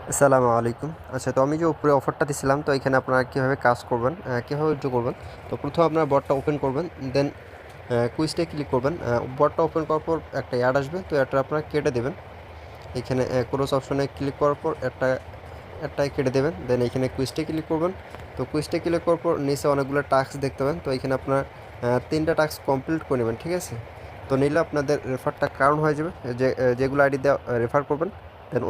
আসসালামু আলাইকুম। আচ্ছা, তো আমি যে উপরে অফারটা দিছিলাম, তো এখানে আপনারা কীভাবে কাজ করবেন, কীভাবে উইথড্র করবেন। তো প্রথমে আপনার বটটা ওপেন করবেন, দেন কুইজটায় ক্লিক করবেন। বটটা ওপেন করার পর একটা অ্যাড আসবে, তো অ্যাডটা আপনারা কেটে দেবেন। এখানে ক্রস অপশনে ক্লিক করার পর একটাই কেটে দেবেন। দেন এখানে কুইজটায় ক্লিক করবেন। তো কুইজটায় ক্লিক করার পর নিচে অনেকগুলো টাস্ক দেখতে পাবেন, তো এখানে আপনার 3টা টাস্ক কমপ্লিট করে নেবেন, ঠিক আছে। তো নিলে আপনাদের রেফারটা কাউন্ট হয়ে যাবে, যেগুলো আইডি দিয়ে রেফার করবেন। দেন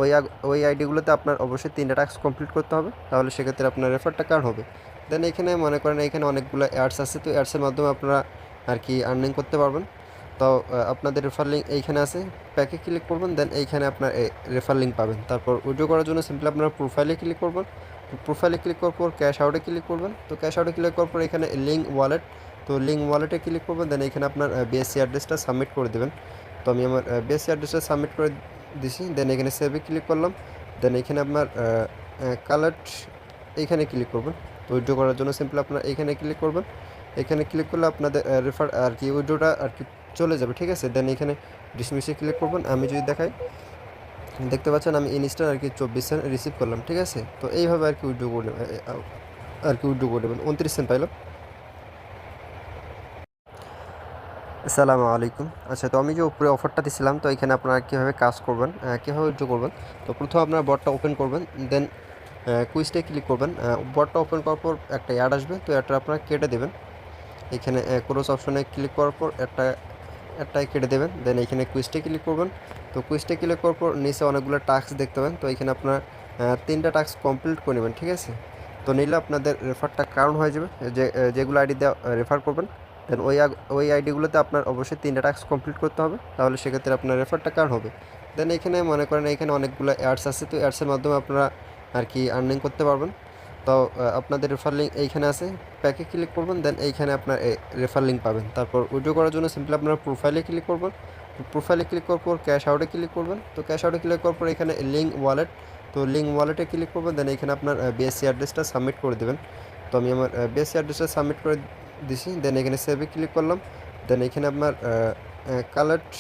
ওই আইডিগুলোতে আপনার অবশ্যই 3টা টাস্ক কমপ্লিট করতে হবে, তাহলে সেক্ষেত্রে আপনার রেফারটা কাউন্ট হবে। দেন এখানে মনে করেন এখানে অনেকগুলো অ্যাডস আছে, তো অ্যাডসের মাধ্যমে আপনারা আর কি আর্নিং করতে পারবেন। তো আপনাদের রেফার লিঙ্ক এইখানে আছে, প্যাকে ক্লিক করবেন। দেন এইখানে আপনার রেফার লিঙ্ক পাবেন। তারপর উইথড্র করার জন্য সিম্পলি আপনারা প্রোফাইলে ক্লিক করবেন। প্রোফাইলে ক্লিক করার পর ক্যাশ আউটে ক্লিক করবেন। তো ক্যাশ আউটে ক্লিক করার পর এখানে লিঙ্ক ওয়ালেট, তো লিঙ্ক ওয়ালেটে ক্লিক করবেন। দেন এখানে আপনার বিএসসি অ্যাড্রেসটা সাবমিট করে দেবেন। তো আমি আমার বিএসসি অ্যাড্রেসটা সাবমিট করে দিছি। দেন এখানে সেভে ক্লিক করলাম। দেন এখানে আপনার কালেক্ট এইখানে ক্লিক করবেন। তো উইথড্র করার জন্য সিম্পলি আপনার এইখানে ক্লিক করবেন। এখানে ক্লিক করলে আপনাদের রেফার আর কি উইথড্রটা আর কি চলে যাবে, ঠিক আছে। দেন এখানে ডিসমিসে ক্লিক করবেন। আমি যদি দেখাই, দেখতে পাচ্ছেন আমি ইনস্ট্যান্ট আর কি 24 সেন্ট রিসিভ করলাম, ঠিক আছে। তো এইভাবে আর কি উইথড্র করে নেবেন 29 সেন্ট পাইলাম। আসসালামু আলাইকুম। আচ্ছা, তো আমি যে উপরে অফারটা দিছিলাম, তো এখানে আপনারা কীভাবে কাজ করবেন, কীভাবে উইথড্র করবেন। তো প্রথমে আপনার বটটা ওপেন করবেন, দেন কুইজটায় ক্লিক করবেন। বটটা ওপেন করার পর একটা অ্যাড আসবে, তো অ্যাডটা আপনারা কেটে দেবেন। এখানে ক্রস অপশনে ক্লিক করার পর একটাই কেটে দেবেন। দেন এখানে কুইজটে ক্লিক করবেন। তো কুইজটে ক্লিক করার পর নিচে অনেকগুলো টাস্ক দেখতে পাবেন, তো এখানে আপনার 3টা টাস্ক কমপ্লিট করে নেবেন, ঠিক আছে। তো নিলে আপনাদের রেফারটা কাউন্ট হয়ে যাবে, যেগুলো আইডি দিয়ে রেফার করবেন। দেন ওই আইডিগুলোতে আপনার অবশ্যই 3টা টাস্ক কমপ্লিট করতে হবে, তাহলে সেক্ষেত্রে আপনার রেফারটা কাউন্ট হবে। দেন এখানে মনে করেন এখানে অনেকগুলো অ্যাডস আছে, তো অ্যাডসের মাধ্যমে আপনারা আর কি আর্নিং করতে পারবেন। তো আপনাদের রেফার লিঙ্ক এইখানে আছে, প্যাকে ক্লিক করবেন। দেন এইখানে আপনার রেফার লিঙ্ক পাবেন। তারপর উইথড্র করার জন্য সিম্পলি আপনার প্রোফাইলে ক্লিক করবেন। প্রোফাইলে ক্লিক করার পর ক্যাশ আউটে ক্লিক করবেন। তো ক্যাশ আউটে ক্লিক করার পর এখানে লিঙ্ক ওয়ালেট, তো লিঙ্ক ওয়ালেটে ক্লিক করবেন। দেন এখানে আপনার বিএসসি অ্যাড্রেসটা সাবমিট করে দেবেন। তো আমি আমার বিএসসি অ্যাড্রেসটা সাবমিট করে দিছি। দেন এখানে সেভে ক্লিক করলাম। দেন এখানে আপনার কালেক্ট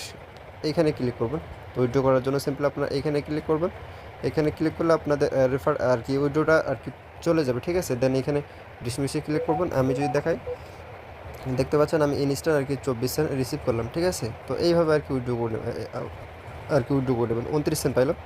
এইখানে ক্লিক করবেন। তো উইথড্র করার জন্য সিম্পলি আপনার এইখানে ক্লিক করবেন। এখানে ক্লিক করলে আপনাদের রেফার আর কি উইথড্রটা আর কি চলে যাবে, ঠিক আছে। দেন এখানে ডিসমিসে ক্লিক করবেন। আমি যদি দেখাই, দেখতে পাচ্ছেন আমি ইনস্ট্যান্ট আর কি 24 সেন্ট রিসিভ করলাম, ঠিক আছে। তো এইভাবে আর কি উইথড্র করে নেবেন 29 সেন্ট পাইলাম।